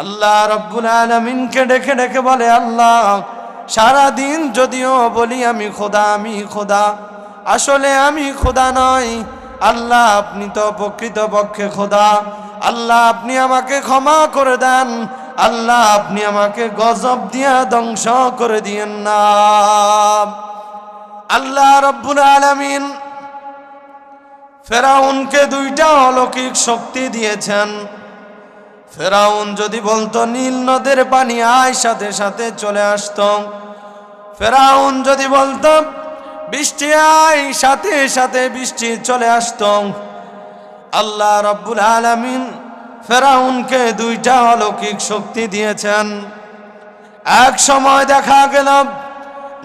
আল্লাহ রাব্বুল আলামিনকে ডেকে ডেকে বলে, আল্লাহ সারাদিন যদিও বলি আমি খোদা আমি খোদা, আসলে আমি খোদা নই। আল্লাহ আপনি তো প্রকৃতপক্ষে খোদা। আল্লাহ আপনি আমাকে ক্ষমা করে দেন। আল্লাহ আপনি আমাকে গজব দিয়া ধ্বংস করে দিয়েন না। আল্লাহ রাব্বুল আলামিন ফেরাউনকে দুইটা অলৌকিক শক্তি দিয়েছেন। ফেরাউন যদি বলতো নীল নদের পানি আয়, সাথে সাথে চলে আসতো। ফেরাউন যদি বলতো বৃষ্টি আয়, সাথে সাথে বৃষ্টি চলে আসতো। আল্লাহ রাব্বুল আলামিন ফেরাউনকে দুইটা অলৌকিক শক্তি দিয়েছেন। এক সময় দেখা গেল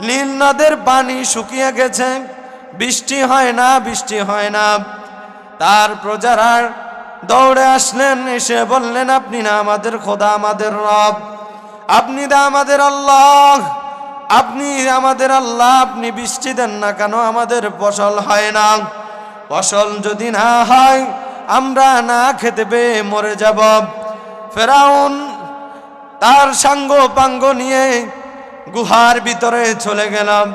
নীল নদের পানি শুকিয়ে গেছে, বৃষ্টি হয় না, বৃষ্টি হয় না। তার প্রজারা দৌড়ে আসলেন, এসে বললেন, আপনি না আমাদের খোদা, আমাদের রব, আপনি না আমাদের আল্লাহ, আপনি আমাদের আল্লাহ, আপনি বৃষ্টি দেন না কেন? আমাদের ফসল হয় না। ফসল যদি না হয় আমরা না খেতে পেয়ে মরে যাব। ফেরাউন তার সাঙ্গ পাঙ্গ নিয়ে গুহার ভিতরে চলে গেলাম,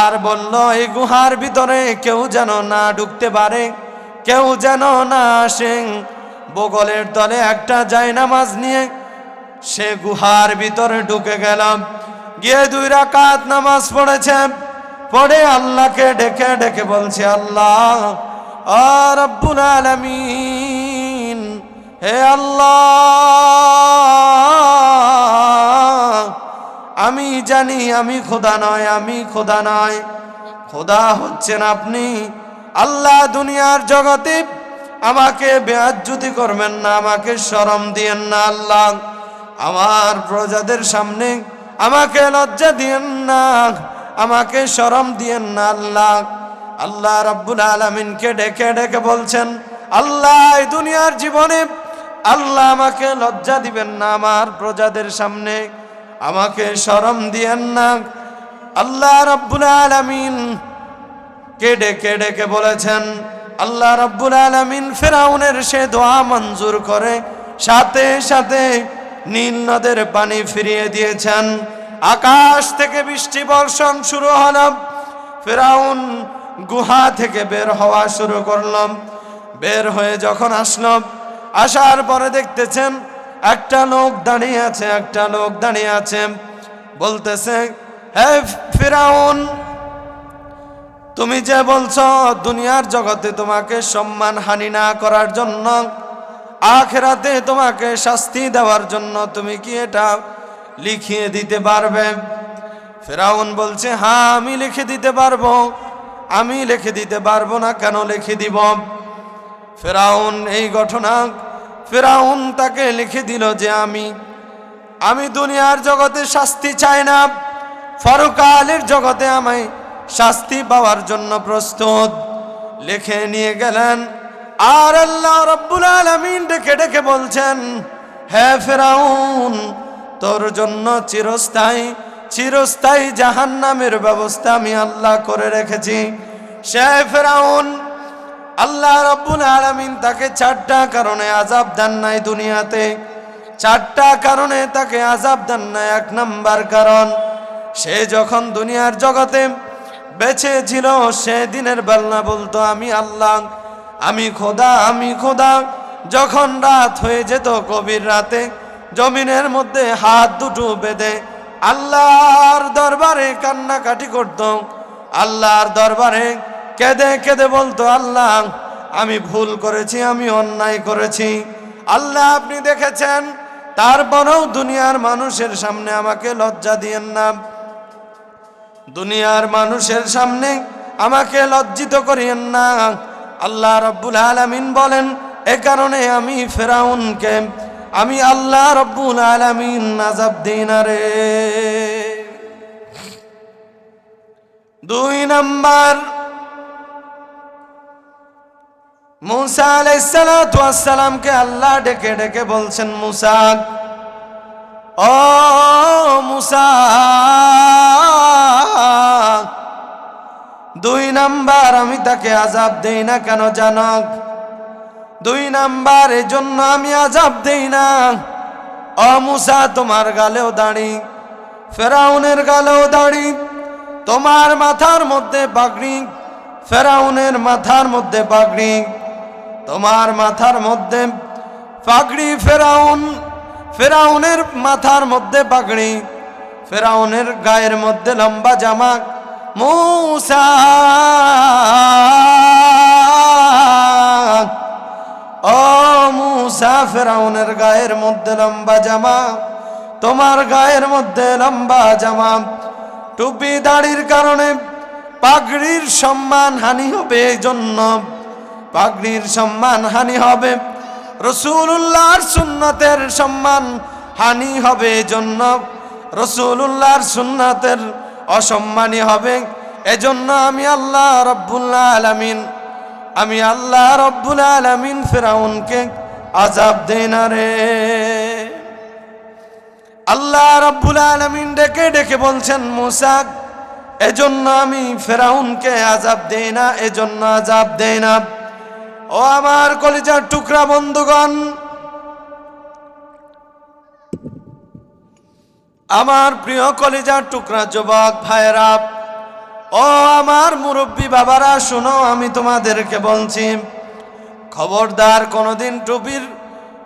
আর বলল এই গুহার ভিতরে কেউ যেন না ঢুকতে পারে, কেউ যেন না আসে। বগলের তলে একটা জায়নামাজ নিয়ে সে গুহার ভিতরে ঢুকে গেলাম, গিয়ে 2 রাকাত নামাজ পড়েছে। পড়ে আল্লাহকে ডেকে ডেকে বলছে, আল্লাহ রাব্বুল আলামিন, হে আল্লাহ আমি জানি আমি খোদা নয়, আমি খোদা নয়, খোদা হচ্ছেন আপনি। আল্লাহ দুনিয়ার জগতে আমাকে বেয়াজ্জতি করবেন না, আমাকে শরম দিয়েন না। আল্লাহ আমার প্রজাদের সামনে আমাকে লজ্জা দিয়েন না, আমাকে শরম দিয়েন না। আল্লাহ রাব্বুল আলামিনকে ডেকে ডেকে বলছেন, আল্লাহ এই দুনিয়ার জীবনে আল্লাহ আমাকে লজ্জা দিবেন না, আমার প্রজাদের সামনে আমাকে শরম দিয়েন না। আল্লাহ রাব্বুল আলামিন কে ডেকে ডেকে বলেছেন। আল্লাহ রাব্বুল আলামিন ফেরাউনের সে দোয়া মঞ্জুর করে সাথে সাথে নীল নদের পানি ফিরিয়ে দিয়েছেন। আকাশ থেকে বৃষ্টি বর্ষণ শুরু হলো। ফেরাউন গুহা থেকে বের হওয়া শুরু করলাম। বের হয়ে যখন আসলাম, আসার পরে দেখতেছেন একটা লোক দাঁড়িয়ে আছে, একটা লোক দাঁড়িয়ে আছে, বলতেছে, হে ফেরাউন, তুমি যে বলছো দুনিয়ার জগতে তোমাকে সম্মান হানি না করার জন্য, আখিরাতে তোমাকে শাস্তি দেওয়ার জন্য, তুমি কি এটা লিখিয়ে দিতে পারবে? ফেরাউন বলছে, হ্যাঁ আমি লিখে দিতে পারবো। আমি লিখে দিতে পারবো না কেন? লিখে দিব। ফেরাউন এই ঘটনা ফেরাউন তাকে লিখে দিল যে আমি দুনিয়ার জগতে শাস্তি চাই না, পরকালের জগতে আমায় শাস্তি পাওয়ার জন্য প্রস্তুত। লিখে নিয়ে গেলেন। আর আল্লাহ রাব্বুল আলামিন ডেকে ডেকে বলছেন, হে ফেরাউন, তোর জন্য চিরস্থায়ী জাহান্নামের ব্যবস্থা আমি আল্লাহ করে রেখেছি। সে ফেরাউন, আল্লাহ রাব্বুল আলামিন তাকে 4টা কারণে আযাব দেন নাই দুনিয়াতে। 4টা কারণে তাকে আযাব দেন নাই। 1 নাম্বার কারণ, সে যখন দুনিয়ার জগতে বেঁচে ছিল, সে দিনের বেলা বলতো আমি আল্লাহ, আমি খোদা, আমি খোদা। যখন রাত হয়ে যেত, গভীর রাতে জমিনের মধ্যে হাত দুটো বেঁধে আল্লাহর দরবারে কান্নাকাটি করত। আল্লাহর দরবারে কেঁদে কেঁদে বলতো, আল্লাহ আমি ভুল করেছি, আমি অন্যায় করেছি। আল্লাহ আপনি দেখেছেন, তারপরেও দুনিয়ার মানুষের সামনে আমাকে লজ্জা দিয়েন না, দুনিয়ার মানুষের সামনে আমাকে লজ্জিত করিয়েন না। আল্লাহ রাব্বুল আলামিন বলেন, এ কারণে আমি ফেরাউনকে আমি আল্লাহ রাব্বুল আলামিন আযাব দেই না রে। 2 নাম্বার, মুসা আলাইহিস সালাতু ওয়াস সালামকে আল্লাহ ডেকে ডেকে বলছেন, মুসা, ও মুসা, 2 নাম্বার আমি তাকে আযাব দেই না কেন জানো? 2 নাম্বার এজন্য আমি আযাব দেই না, ও মুসা তোমার গালেও দাড়ি, ফেরাউনের গালেও দাড়ি, তোমার মাথার মধ্যে পাগড়ি, ফেরাউনের মাথার মধ্যে পাগড়ি, তোমার মাথার মধ্যে পাগড়ি, ফেরাউনের মাথার মধ্যে পাগড়ি, ফেরাউনের গায়ের মধ্যে লম্বা জামা। মুসা ও মুসা ফেরাউনের গায়ের মধ্যে লম্বা জামা, তোমার গায়ের মধ্যে লম্বা জামা। টুপি দাড়ির কারণে পাগড়ির সম্মান হানি হবে, এই জন্য পাগড়ির সম্মান হানি হবে, রাসূলুল্লাহর সুন্নতের সম্মান হানি হবে, এজন্য রাসূলুল্লাহর সুন্নতের অসম্মানী হবে। এজন্য আমি আল্লাহ রব্বুল আলামিন ফিরাউনকে আযাব দেই না রে। আল্লাহ রব্বুল আলামিন ডেকে ডেকে বলছেন মুসা, এজন্য আমি ফিরাউনকে আযাব দেই না, এজন্য আযাব দেই না। ও আমার কলিজার টুকরা বন্ধুগণ, আমার প্রিয় কলিজার টুকরা যুবক ভাইরা, ও আমার মুরব্বী বাবারা, শুনো আমি তোমাদেরকে বলছি, খবরদার কোনোদিন টুপির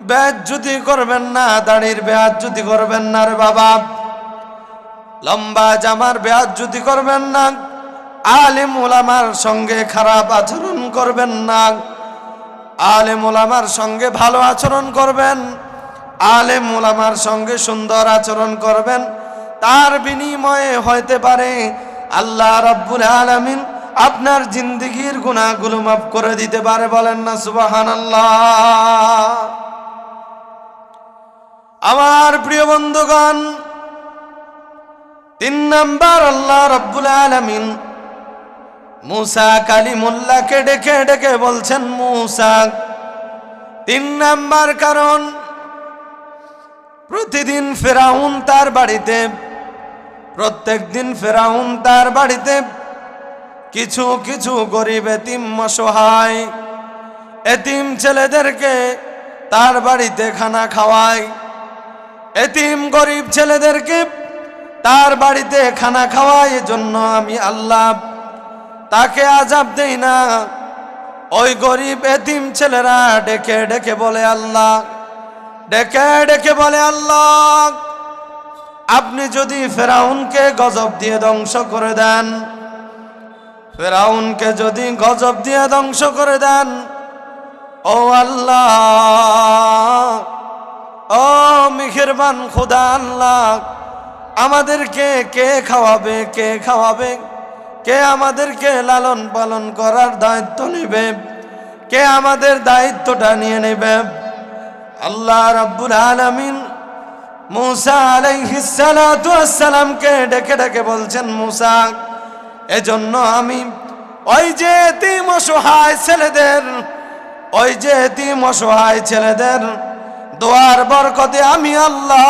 বেয়াজ্জতি করবেন না, দাড়ির বেয়াজ্জতি করবেন না রে বাবা, লম্বা জামার বেয়াজ্জতি করবেন না, আলেম ওলামার সঙ্গে খারাপ আচরণ করবেন না, আলেম ওলামার সঙ্গে ভালো আচরণ করবেন, আলেম ওলামার সঙ্গে সুন্দর আচরণ করবেন, তার বিনিময়ে হইতে পারে আল্লাহ রাব্বুল আলামিন আপনার জিন্দেগীর গুনাহগুলো মাফ করে দিতে পারে। বলেন না সুবহানাল্লাহ। আমার প্রিয় বন্ধুগণ, 3 নাম্বার আল্লাহ রাব্বুল আলামিন মুসা কালিমুল্লাহকে ডেকে ডেকে বলছেন, মুসা 3 নাম্বার কারণ, প্রতিদিন ফেরাউন তার বাড়িতে, প্রত্যেক দিন ফেরাউন তার বাড়িতে কিছু কিছু গরিব এতিম অসহায় এতিম ছেলেদেরকে তার বাড়িতে খানা খাওয়ায়, এতিম গরিব ছেলেদেরকে তার বাড়িতে খানা খাওয়ায়। এজন্য আমি আল্লাহ তাকে আযাব দেই না। ওই গরিব এতিম ছেলেরা ডেকে ডেকে বলে আল্লাহ, ডেকে ডেকে বলে আল্লাহ, আপনি যদি ফেরাউনকে গজব দিয়ে ধ্বংস করে দেন, ফেরাউনকে যদি গজব দিয়ে ধ্বংস করে দেন, ও আল্লাহ, ও মেহেরবান খোদা আল্লাহ, আমাদেরকে কে খাওয়াবে, কে খাওয়াবে, কে আমাদেরকে লালন পালন করার দায়িত্ব নেবে, কে আমাদের দায়িত্বটা নিয়ে নেবে? আল্লাহ রাব্বুল আলামিন মুসা আলাইহিস সালাতু ওয়াস সালামকে ডেকে ডেকে বলছেন, মুসা এজন্য আমি ওই যে এতিম অসহায় ছেলেদের, ওই যে এতিম অসহায় ছেলেদের দোয়ার বরকতে আমি আল্লাহ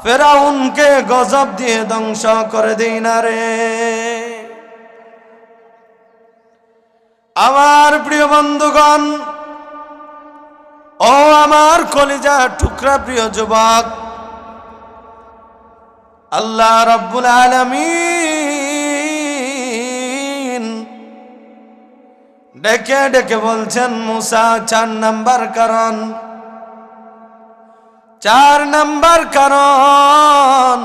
ফেরাউনকে গজব দিয়ে ধ্বংস করে দেই না রে। আমার প্রিয় বন্ধুগণ, ও আমার কলিজা টুকরা প্রিয় যুবক, আল্লাহ রাব্বুল আলামিন ডেকে ডেকে বলছেন, মুসা 4 নাম্বার কারণ, 4 নাম্বার কারণ,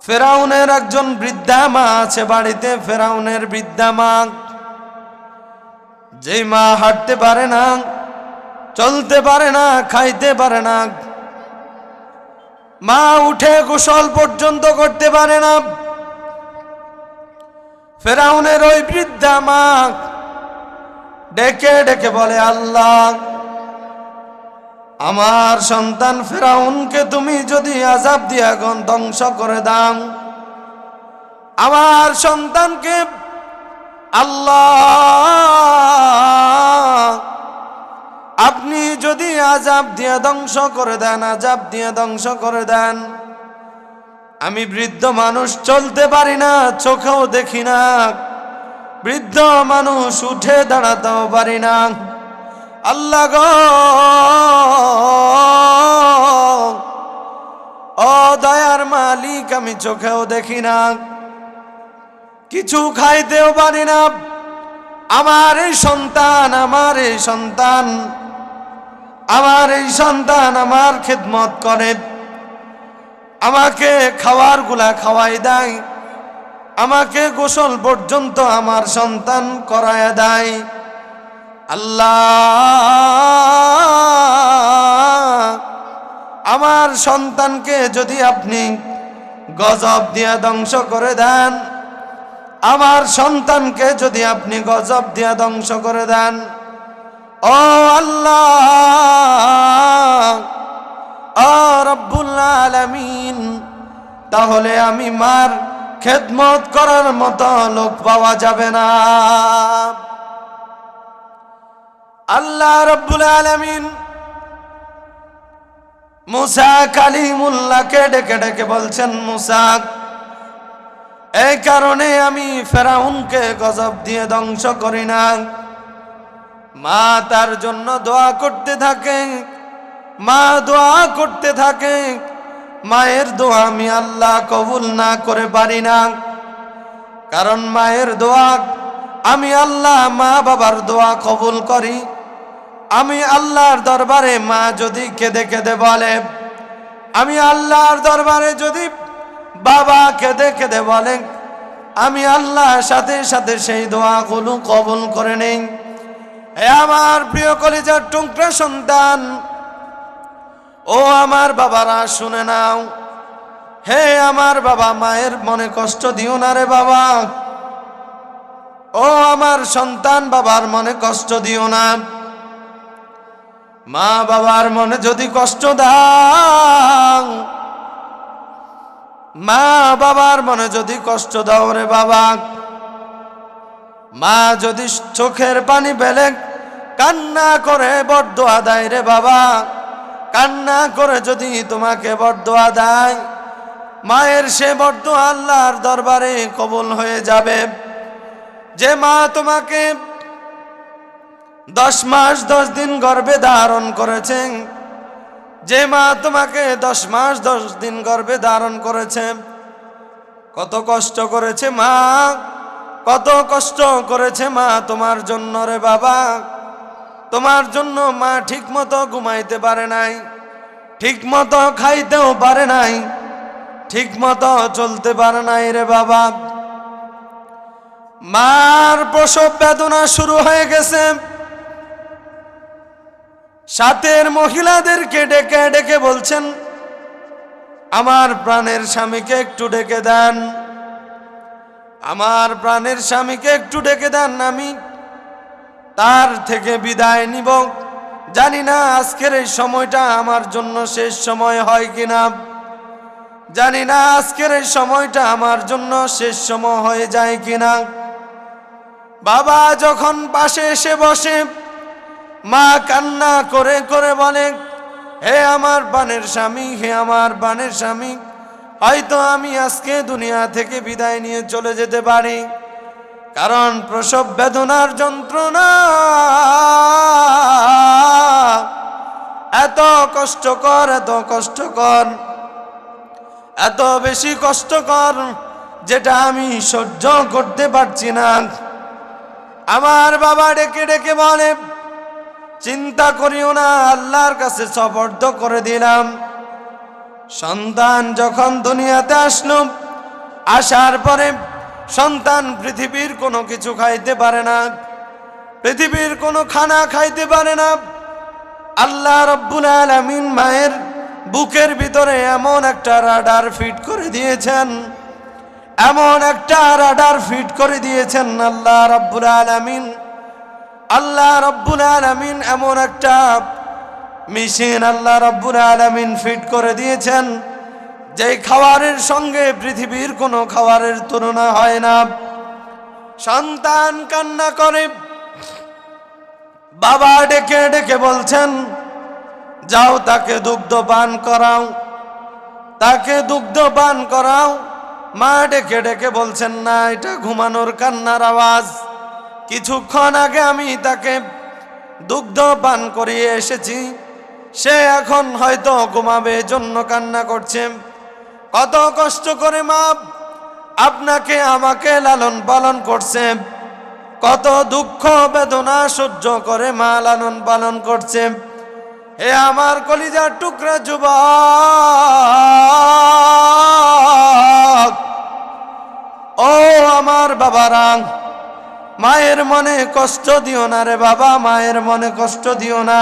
ফেরাউনের একজন বৃদ্ধা মা আছে বাড়িতে, ফেরাউনের বৃদ্ধা মা, যেই মা হাঁটতে পারে না, চলতে পারে না, খাইতে পারে না, মা উঠে গোসল পর্যন্ত করতে পারে না, ফেরাউনের ওই বৃদ্ধা মা ডেকে ডেকে বলে, আল্লাহ আমার সন্তান ফেরাউনকে তুমি যদি আযাব দিয়া ধ্বংস করে দাও, আমার সন্তানকে আল্লাহ আপনি যদি আযাব দিয়ে ধ্বংস করে দেন, আযাব দিয়ে ধ্বংস করে দেন, আমি বৃদ্ধ মানুষ, চলতে পারি না, চোখেও দেখি না, বৃদ্ধ মানুষ উঠে দাঁড়াতেও পারি না। আল্লাহ গো, ও দয়ার মালিক, আমি চোখেও দেখি না, কিছু খাইতেও পারি না। আমার এই সন্তান আমার খিদমত করে, আমাকে খাওয়ার গুলা খাওয়াই দেয়, আমাকে গোসল পর্যন্ত আমার সন্তান করায় দেয়। আল্লাহ, আমার সন্তানকে যদি আপনি গজব দিয়া ধ্বংস করে দেন, আমার সন্তানকে যদি আপনি গজব দিয়া ধ্বংস করে দেন, ও আল্লাহ, ও রব্বুল আলামিন, তাহলে আমি মার খেদমত করার মতো লোক পাওয়া যাবে না। আল্লাহ রব্বুল আলামিন মুসা কালিমুল্লাহকে ডেকে ডেকে বলছেন, মুসা, এই কারণে আমি ফেরাউনকে গজব দিয়ে ধ্বংস করি না। মা তার জন্য দোয়া করতে থাকে, মা দোয়া করতে থাকে, মায়ের দোয়া আমি আল্লাহ কবুল না করে পারি না। কারণ মায়ের দোয়া আমি আল্লাহ মা বাবার দোয়া কবুল করি। আমি আল্লাহর দরবারে মা যদি কেঁদে কেঁদে বলে, আমি আল্লাহর দরবারে যদি বাবা কেঁদে কেঁদে বলে, আমি আল্লাহর সাথে সাথে সেই দোয়াগুলো কবুল করে নেই। হে আমার প্রিয় কলিজার টুকরা সন্তান, ও আমার বাবারা শুনে নাও। হে আমার বাবা, মায়ের মনে কষ্ট দিও না রে বাবা। ও আমার সন্তান, বাবার মনে কষ্ট দিও না। মা বাবার মনে যদি কষ্ট দাও, মা বাবার মনে যদি কষ্ট দাও রে বাবা, মা যদি চোখের পানি ফেলে কান্না করে বরদোয়া দেয় রে বাবা, কান্না করে যদি তোমাকে বরদোয়া দেয়, মায়ের সে বরদোয়া আল্লাহর দরবারে কবুল হয়ে যাবে। যে মা তোমাকে 10 মাস 10 দিন গর্ভে ধারণ করেছেন, যে মা তোমাকে 10 মাস 10 দিন গর্ভে ধারণ করেছে, কত কষ্ট করেছে মা, কত কষ্ট করেছে মা তোমার জন্য রে বাবা। তোমার জন্য মা ঠিক মতো ঘুমাইতে পারে নাই, ঠিক মতো খাইতেও পারে নাই, ঠিক মতো চলতে পারে নাই রে বাবা। মার প্রসব বেদনা শুরু হয়ে গেছে। সাথের মহিলাদেরকে ডেকে ডেকে বলছেন, আমার প্রাণের স্বামীকে একটু ডেকে দেন, আমার প্রাণের স্বামীকে একটু ডেকে দেন, আমি তার থেকে বিদায় নিব। জানি না আজকের এই সময়টা আমার জন্য শেষ সময় হয় কিনা, জানি না আজকের এই সময়টা আমার জন্য শেষ সময় হয়ে যায় কিনা। বাবা যখন পাশে এসে বসে, মা কান্না করে করে বলে, হে আমার প্রাণের স্বামী, হে আমার প্রাণের স্বামী, হয়তো আমি আজকে দুনিয়া থেকে বিদায় নিয়ে চলে যেতে পারি, কারণ প্রসব বেদনার যন্ত্রণা এত কষ্টকর, এত কষ্টকর, এত বেশি কষ্টকর, যেটা আমি সহ্য করতে পারছি না। আমার বাবা ডেকে ডেকে বলে, চিন্তা করিও না, আল্লাহর কাছে সুপর্দ করে দিলাম। সন্তান যখন দুনিয়াতে আসলো, আসার পরে সন্তান পৃথিবীর কোনো কিছু খাইতে পারে না, পৃথিবীর কোনো খানা খাইতে পারে না। আল্লাহ রব্বুল আলামিন মায়ের বুকের ভিতরে এমন একটা রাডার ফিট করে দিয়েছেন, এমন একটা রাডার ফিট করে দিয়েছেন আল্লাহ রব্বুল আলামিন। আল্লাহ রব্বুল আলামিন এমন একটা মেশিন আল্লাহ রব্বুল আলামিন ফিট করে দিয়েছেন, যেই খাবারের সঙ্গে পৃথিবীর কোনো খাবারের তুলনা হয় না। সন্তান কান্না করে, বাবা ডেকে ডেকে বলছেন, যাও তাকে দুগ্ধ পান করাও, তাকে দুগ্ধ পান করাও। মা ডেকে ডেকে বলছেন, না, এটা ঘুমানোর কান্নার আওয়াজ। কিছুক্ষণ আগে আমি তাকে দুগ্ধ পান করিয়ে এসেছি, সে এখন হয়তো ঘুমাবে, জন্য কান্না করছে। কত কষ্ট করে মা আপনাকে আমাকে লালন পালন করছে, কত দুঃখ বেদনা সহ্য করে মা লালন পালন করছে। হে আমার কলিজার টুকরা যুবক, ও আমার বাবারা, মায়ের মনে কষ্ট দিও না রে বাবা, মায়ের মনে কষ্ট দিও না।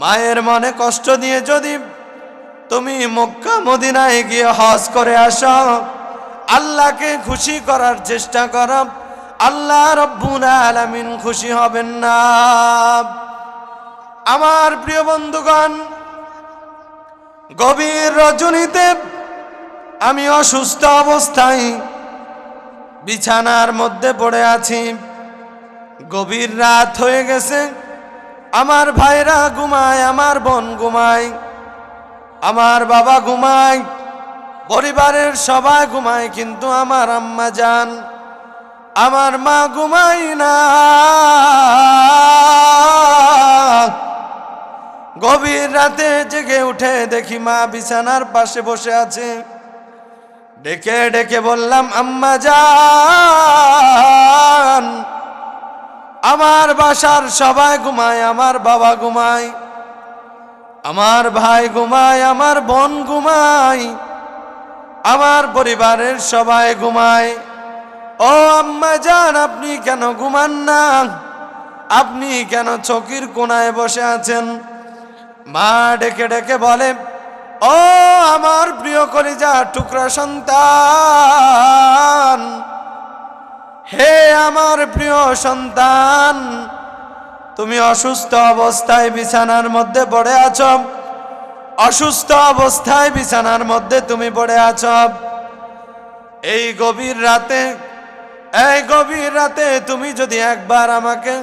মায়ের মনে কষ্ট দিয়ে যদি তুমি মক্কা মদিনায় গিয়ে হজ করে আসো, আল্লাহকে খুশি করার চেষ্টা করো, আল্লাহ রব্বুল আলামিন খুশি হবেন না। আমার প্রিয় বন্ধুগণ, গভীর রজনীতে আমি অসুস্থ অবস্থায় বিছানার মধ্যে পড়ে আছি। গভীর রাত হয়ে গেছে, আমার ভাইরা ঘুমায়, আমার বোন ঘুমায়, আমার বাবা ঘুমায়, পরিবারের সবাই ঘুমায়, কিন্তু আমার আম্মা জান, আমার মা ঘুমায় না। গভীর রাতে জেগে উঠে দেখি মা বিছানার পাশে বসে আছে। ডেকে ডেকে বললাম, আম্মা জান, আমার বাসার সবাই ঘুমায়, আমার বাবা ঘুমায়, আমার ভাই ঘুমায়, আমার বোন ঘুমায়, আমার পরিবারের সবাই ঘুমায়। ও আম্মা জান, আপনি কেন ঘুমান না? আপনি কেন চৌকির কোনায় বসে আছেন? মা ডেকে ডেকে বলে, ও আমার প্রিয় কলিজা টুকরা সন্তান, হে আমার প্রিয় সন্তান, তুমি অসুস্থ অবস্থায় বিছানার মধ্যে পড়ে আছো, অসুস্থ অবস্থায় বিছানার মধ্যে তুমি পড়ে আছো। এই গভীর রাতে তুমি যদি একবার আমাকে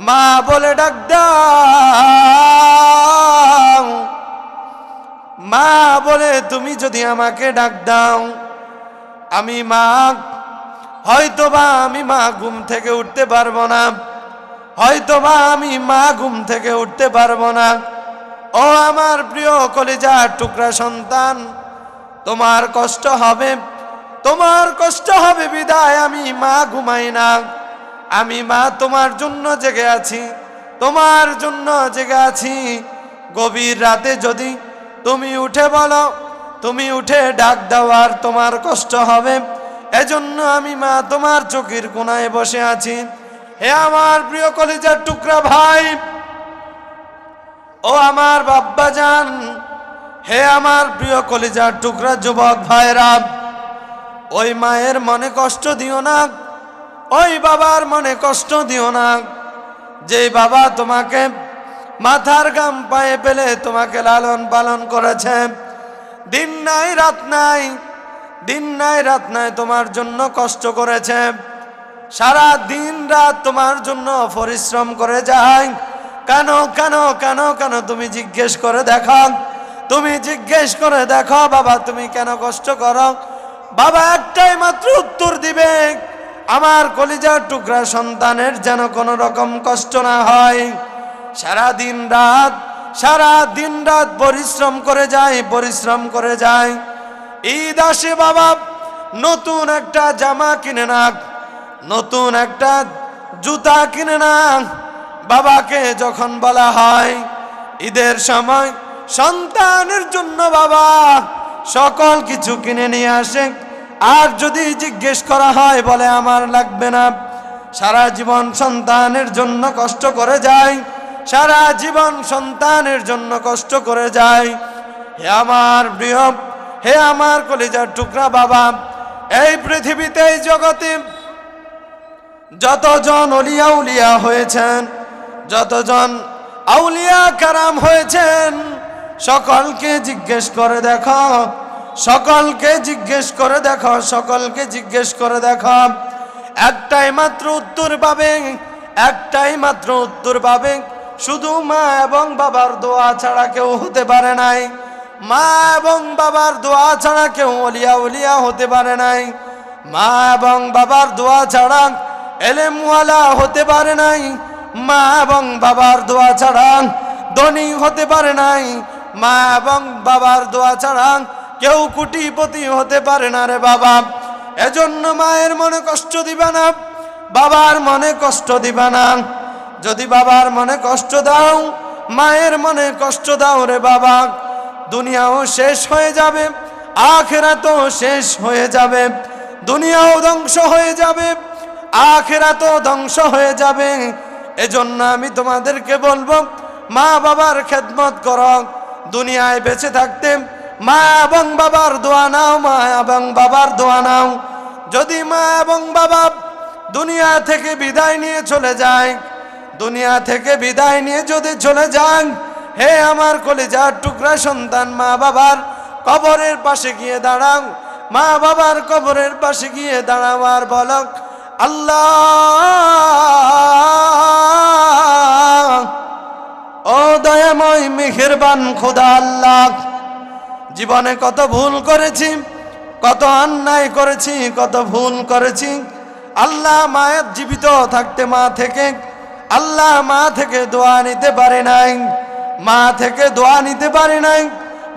মা বলে ডাক দাও, মা বলে তুমি যদি আমাকে ডাক দাও, আমি মা, হয়তোবা আমি মা ঘুম থেকে উঠতে পারবো না, হয়তোবা আমি মা ঘুম থেকে উঠতে পারবো না। ও আমার প্রিয় কলিজার টুকরা সন্তান, তোমার কষ্ট হবে, তোমার কষ্ট হবে বিদায় আমি মা ঘুমাই না। আমি মা তোমার জন্য জেগে আছি, তোমার জন্য জেগে আছি। গভীর রাতে যদি তুমি উঠে বলো, তুমি উঠে ডাক দাও, আর তোমার কষ্ট হবে, এজন্য আমি মা তোমার চোখের কোনায় বসে আছি। হে আমার প্রিয় কলিজার টুকরা ভাই, ও আমার বাব্বা জান, হে আমার প্রিয় কলিজার টুকরা যুবক ভাইরা, ওই মায়ের মনে কষ্ট দিও না, ওই বাবার মনে কষ্ট দিও না, যেই বাবা তোমাকে মাথার ঘাম পায়ে ফেলে তোমাকে লালন পালন করেছে, দিন নাই রাত নাই, দিন নাই রাত নাই তোমার জন্য কষ্ট করেছে, সারা দিন রাত তোমার জন্য পরিশ্রম করে যায়। কেন কেন কেন কেন তুমি জিজ্ঞেস করে দেখো, তুমি জিজ্ঞেস করে দেখো বাবা, তুমি কেন কষ্ট করো? বাবা একটাই মাত্র উত্তর দিবে, আমার কলিজার টুকরা সন্তানের যেন কোনো রকম কষ্ট না হয়। সারা দিন রাত পরিশ্রম করে যায়, পরিশ্রম করে যায়। ঈদ আসে বাবা, নতুন একটা জামা কিনে না, নতুন একটা জুতা কিনে না। বাবাকে যখন বলা হয় ঈদের সময় সন্তানের জন্য বাবা সকল কিছু কিনে নিয়ে আসে, আর যদি জিজ্ঞেস করা হয় বলে আমার লাগবে না। সারা জীবন সন্তানের জন্য কষ্ট করে যায়, সারা জীবন সন্তানের জন্য কষ্ট করে যায়। হে আমার প্রিয়, হে আমার কলিজার টুকরা বাবা, এই পৃথিবীতে এই জগতে যতজন অলিয়া উলিয়া হয়েছেন, যতজন আউলিয়া কারাম হয়েছেন, সকলকে জিজ্ঞেস করে দেখো, সকলকে জিজ্ঞেস করে দেখো, সকলকে জিজ্ঞেস করে দেখো, একটাই মাত্র উত্তর পাবে, একটাই মাত্র উত্তর পাবে, শুধু মা এবং বাবার দোয়া ছাড়া কেউ হতে পারে নাই। মা এবং বাবার দোয়া ছাড়া কেউ অলিয়া উলিয়া হতে পারে নাই। মা এবং বাবার দোয়া ছাড়া এলেমওয়ালা হতে পারে নাই, মা এবং বাবার দোয়া ছাড়া ধনী হতে পারে নাই, মা এবং বাবার দোয়া ছাড়া কেউ কোটিপতি হতে পারে না রে বাবা। এজন্য মায়ের মনে কষ্ট দিবা না, বাবার মনে কষ্ট দিবা না। যদি বাবার মনে কষ্ট দাও, মায়ের মনে কষ্ট দাও রে বাবা, দুনিয়াও শেষ হয়ে যাবে, আখিরাতও শেষ হয়ে যাবে। দুনিয়াও ধ্বংস হয়ে যাবে, আখিরাতও ধ্বংস হয়ে যাবে। এজন্য আমি তোমাদেরকে বলবো, মা বাবার খেদমত করো। দুনিয়ায় বেঁচে থাকতে মা এবং বাবার দোয়া নাও, মা এবং বাবার দোয়া নাও। যদি মা এবং বাবা দুনিয়া থেকে বিদায় নিয়ে চলে যায়, দুনিয়া থেকে বিদায় নিয়ে যদি চলে যান, হে আমার কলিজার টুকরা সন্তান, মা বাবার কবরের পাশে গিয়ে দাঁড়াও, মা বাবার কবরের পাশে গিয়ে দাঁড়াও আর বলো, আল্লাহ, ও দয়াময় মেহেরবান খোদা আল্লাহ, জীবনে কত ভুল করেছি, কত অন্যায় করেছি, কত ভুল করেছি। আল্লাহ, মায়ের জীবিত থাকতে মা থেকে, আল্লাহ মা থেকে দোয়া নিতে পারে নাই, মা থেকে দোয়া নিতে পারি নাই,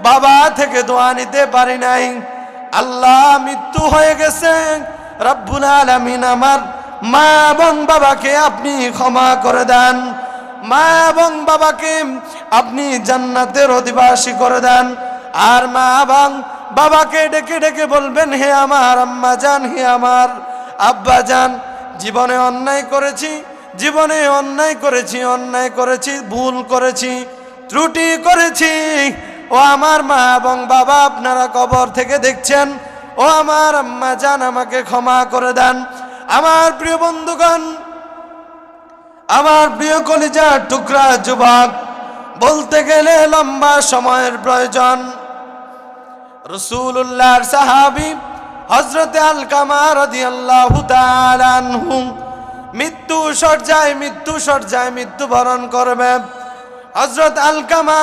বাবা থেকে দোয়া নিতে পারি নাই। আল্লাহ, মৃত্যু হয়ে গেছে, রব্বুল আলামিন আমার মা এবং বাবাকে আপনি ক্ষমা করে দেন, মা এবং বাবাকে আপনি জান্নাতের অধিবাসী করে দেন। আর মা এবং বাবাকে ডেকে ডেকে বলবেন, হে আমার আম্মা জান, হে আমার আব্বা জান, জীবনে অন্যায় করেছি, জীবনে অন্যায় করেছি, অন্যায় করেছি, ভুল করেছি, ত্রুটি করেছি। ও আমার মা এবং বাবা, আপনারা কবর থেকে দেখছেন, ও আমার আম্মা জান, আমাকে ক্ষমা করে দেন। আমার প্রিয় বন্ধুগণ, আমার প্রিয় কলিজার টুকরা যুবক, বলতে গেলে লম্বা সময়ের প্রয়োজন। রাসূলুল্লাহর সাহাবী হযরতে আলকামা রাদিয়াল্লাহু তাআলা আনহু মৃত্যু সজ্জায় মৃত্যুবরণ করবে। হযরত আলকামা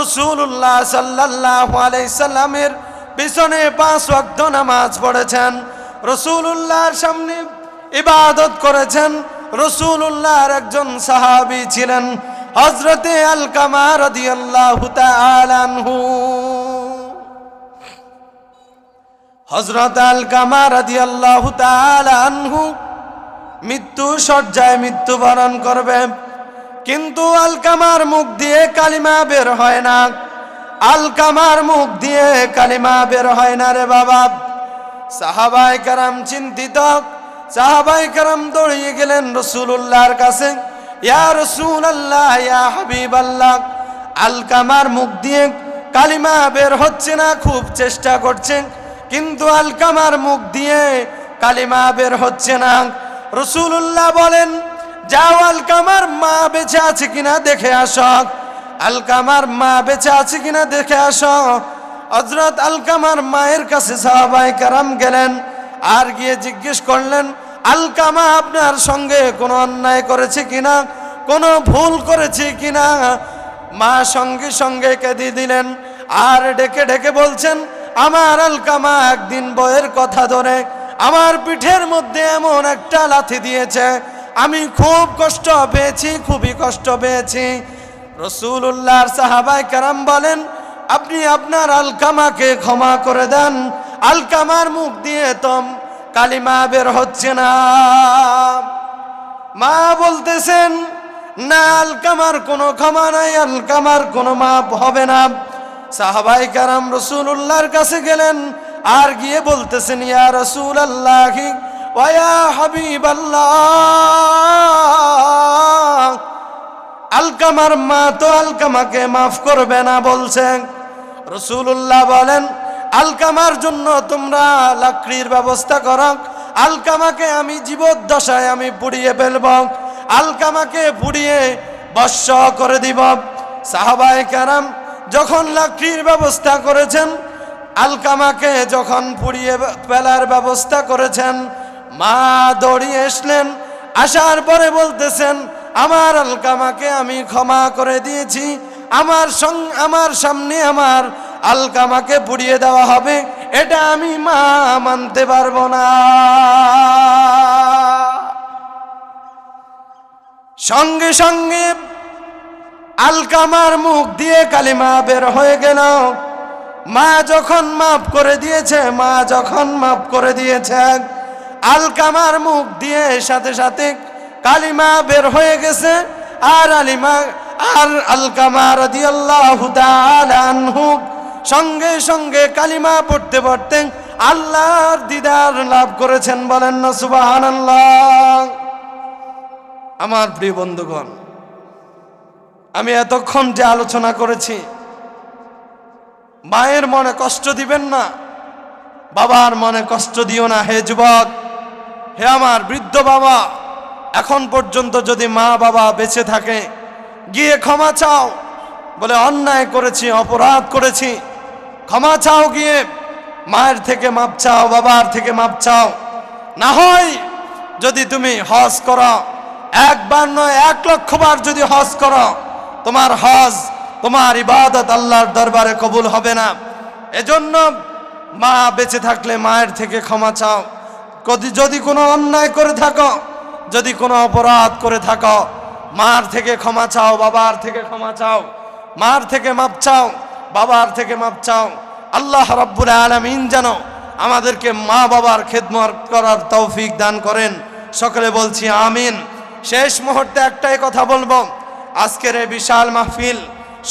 রাসূলুল্লাহ সাল্লাল্লাহু আলাইহি সাল্লামের পিছনে 5 ওয়াক্ত নামাজ পড়েছেন, রাসূলুল্লাহর সামনে ইবাদত করেছেন। রাসূলুল্লাহর একজন সাহাবী ছিলেন হযরতে আলকামা রাদিয়াল্লাহু তাআলা আনহু। হযরত আলকামা রাদিয়াল্লাহু তাআলা আনহু মৃত্যু সজ্জায় মৃত্যুবরণ করবে, কিন্তু আলকামার মুখ দিয়ে কালিমা বের হয় না, আলকামার মুখ দিয়ে কালিমা বের হয় না রে বাবা। সাহাবায়ে কেরাম চিন্তিত, সাহাবায়ে কেরাম দৌড়িয়ে গেলেন রাসূলুল্লাহর কাছে, ইয়া রাসূলুল্লাহ, ইয়া হাবিবাল্লাহ, আলকামার মুখ দিয়ে কালিমা বের হচ্ছে না, খুব চেষ্টা করছেন, কিন্তু আলকামার মুখ দিয়ে কালিমা বের হচ্ছে না। রাসূলুল্লাহ বলেন, যাও আলকামার মা বেঁচে আছে কিনা দেখে আসো, আলকামার মা বেঁচে আছে কিনা দেখে আসো। হযরত আলকামার মায়ের কাছে সাহাবায়ে কেরাম গেলেন, আর গিয়ে জিজ্ঞেস করলেন, আলকামা আপনার সঙ্গে কোনো অন্যায় করেছে কিনা, কোনো ভুল করেছে কিনা। মা সঙ্গে সঙ্গে কেঁদে দিলেন, আর ডেকে ডেকে বলছেন, আমার আলকামা একদিন বইয়ের কথা ধরে আমার পিঠের মধ্যে এমন একটা লাথি দিয়েছে, আমি খুব কষ্ট পেয়েছি, খুবই কষ্ট পেয়েছি। রাসূলুল্লাহর সাহাবায়ে কেরাম বলেন, আপনি আপনার আলকামাকে ক্ষমা করে দেন, আলকামার মুখ দিয়ে তো কালিমা বের হচ্ছে না। মা বলতেছেন, না, আলকামার কোনো ক্ষমা নাই, আলকামার কোনো মাপ হবে না। সাহাবায়ে কেরাম রাসূলুল্লাহর কাছে গেলেন, আর গিয়ে বলতেছেন, ইয়া রাসূলুল্লাহি ওয়া ইয়া হাবিবাল্লাহ, আলকামার মা তো আলকামাকে মাফ করবে না বলছেন। রাসূলুল্লাহ বলেন, আলকামার জন্য তোমরা লাকড়ির ব্যবস্থা করো, আলকামাকে আমি জীবদ্দশায় আমি পুড়িয়ে ফেলব, আলকামাকে পুড়িয়ে ভস্ম করে দিব। সাহাবায়ে কেরাম যখন লাকড়ির ব্যবস্থা করেছেন, আলকামাকে যখন পুড়িয়ে ফেলার ব্যবস্থা করেছেন, মা দৌড়িয়ে আসলেন, আসার পরে বলতেছেন, আমার আলকামাকে আমি ক্ষমা করে দিয়েছি, আমার সামনে আমার আলকামাকে পুড়িয়ে দেওয়া হবে, এটা আমি মা মানতে পারবো না। সঙ্গে সঙ্গে আলকামার মুখ দিয়ে কালিমা বের হয়ে গেল। মা যখন মাফ করে দিয়েছে, মা যখন মাফ করে দিয়েছে, আলকামার মুখ দিয়ে সাথে সাথে কালিমা বের হয়ে গেছে। আর আলকামা রাদিয়াল্লাহু তাআলা আনহু সঙ্গে সঙ্গে কালিমা পড়তে পড়তে আল্লাহর দিদার লাভ করেছেন। বলেন না সুবহানাল্লাহ। আমার প্রিয় বন্ধুগণ, আমি এতক্ষণ যে আলোচনা করেছি, মায়ের মনে কষ্ট দিবেন না, বাবার মনে কষ্ট দিও না। হে যুবক, হে আমার বৃদ্ধ বাবা, এখন পর্যন্ত যদি মা বাবা বেঁচে থাকে, গিয়ে ক্ষমা চাও। বলে অন্যায় করেছি, অপরাধ করেছি, ক্ষমা চাও, গিয়ে মায়ের থেকে মাপ চাও, বাবার থেকে মাপ চাও। না হয় যদি তুমি হজ করো, একবার নয় 1,00,000 বার যদি হজ করো, তোমার হজ, তোমার ইবাদত আল্লাহর দরবারে কবুল হবে না। এজন্য মা বেঁচে থাকলে মায়ের থেকে ক্ষমা চাও। যদি কোনো অন্যায় করে থাকো, যদি কোনো অপরাধ করে থাকো, মার থেকে ক্ষমা চাও, বাবার থেকে ক্ষমা চাও, মার থেকে মাপ চাও, বাবার থেকে মাপ চাও। আল্লাহ রাব্বুল আলামিন যেন আমাদেরকে মা বাবার খেদমত করার তৌফিক দান করেন। সকলে বলছি আমিন। শেষ মুহূর্তে একটাই কথা বলবো, আজকের এই বিশাল মাহফিল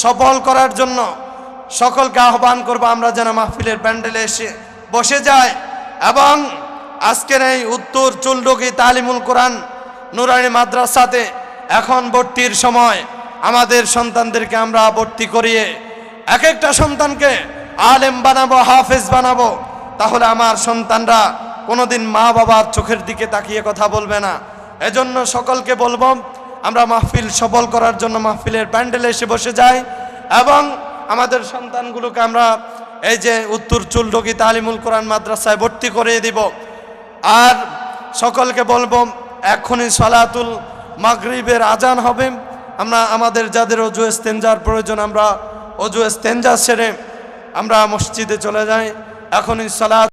সফল করার জন্য সকলকে আহ্বান করব, আমরা যেন মাহফিলের প্যান্ডেলে এসে বসে যাই এবং আজকের এই উত্তর চুলডুগি তালিমুল কোরআন নুরানি মাদ্রাসাতে এখন ভর্তির সময়। আমাদের সন্তানদেরকে আমরা ভর্তি করিয়ে এক একটা সন্তানকে আলেম বানাবো, হাফেজ বানাবো। তাহলে আমার সন্তানরা কোনোদিন মা বাবার চোখের দিকে তাকিয়ে কথা বলবে না। এজন্য সকলকে বলবো, আমরা মাহফিল সফল করার জন্য মাহফিলের প্যান্ডেলে এসে বসে যাই এবং আমাদের সন্তানগুলোকে আমরা এই যে উত্তর চুলডুগি তালিমুল কোরআন মাদ্রাসায় ভর্তি করিয়ে দিব। আর সকলকে বলবো, এখনই সালাতুল মাগরিবের আজান হবে। আমরা আমাদের যাদের অজু ইস্তেঞ্জার প্রয়োজন, আমরা অজু ইস্তেঞ্জা সেরে আমরা মসজিদে চলে যাই। এখনই সালাত